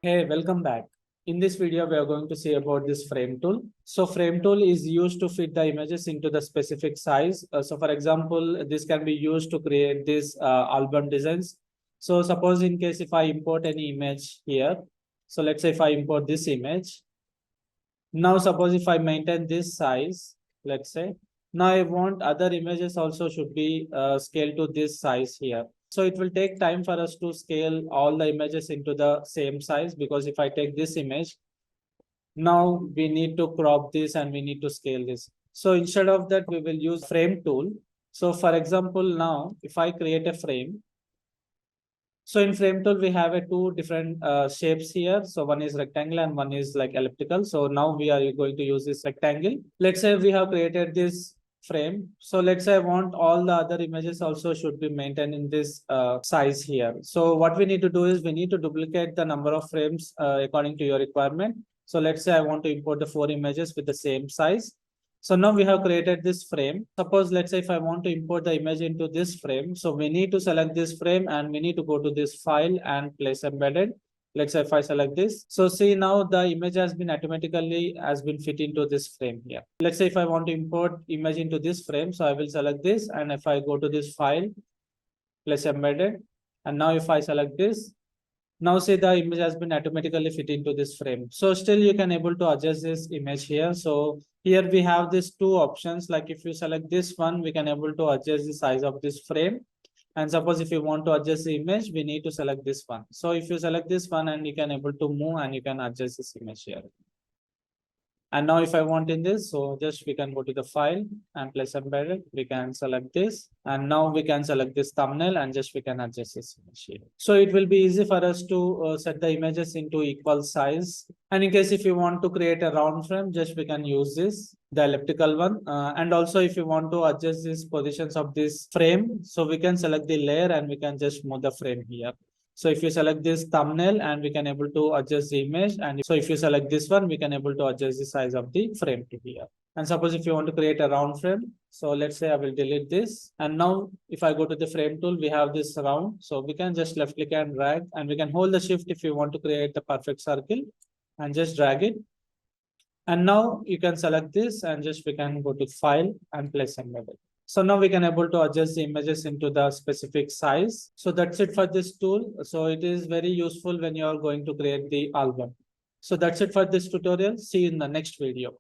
Hey, welcome back. In this video, we are going to see about this frame tool. So frame tool is used to fit the images into the specific size. So for example, this can be used to create this album designs. So suppose in case if I import any image here, so let's say if I import this image, now suppose if I maintain this size, let's say, now I want other images also should be scaled to this size here. So it will take time for us to scale all the images into the same size, because if I take this image, now we need to crop this and we need to scale this. So instead of that, we will use frame tool. So for example, now if I create a frame, so in frame tool, we have a two different shapes here. So one is rectangle and one is like elliptical. So now we are going to use this rectangle. Let's say we have created this frame. So let's say I want all the other images also should be maintained in this size here. So what we need to do is we need to duplicate the number of frames according to your requirement. So let's say I want to import the 4 images with the same size. So now we have created this frame. Suppose let's say if I want to import the image into this frame, so we need to select this frame and we need to go to this file and place embedded. Let's say if I select this, so see now the image has been automatically fit into this frame here. Let's say if I want to import image into this frame, so I will select this, and if I go to this file, place embedded, and now if I select this, now see the image has been automatically fit into this frame. So still you can able to adjust this image here. So here we have these two options. Like if you select this one, we can able to adjust the size of this frame. And suppose if you want to adjust the image, we need to select this one. So if you select this one, and you can able to move and you can adjust this image here. And now if I want in this, so just we can go to the file and place embedded. We can select this, and now we can select this thumbnail and just we can adjust this image here. So it will be easy for us to set the images into equal size. And in case if you want to create a round frame, just we can use this, the elliptical one. And also if you want to adjust these positions of this frame, so we can select the layer and we can just move the frame here. So if you select this thumbnail, and we can able to adjust the image, and so if you select this one, we can able to adjust the size of the frame to here. And suppose if you want to create a round frame, so let's say I will delete this. And now if I go to the frame tool, we have this round. So we can just left click and drag, and we can hold the shift if you want to create the perfect circle and just drag it. And now you can select this and just we can go to file and place embedded. So now we can able to adjust the images into the specific size. So that's it for this tool. So it is very useful when you are going to create the album. So that's it for this tutorial. See you in the next video.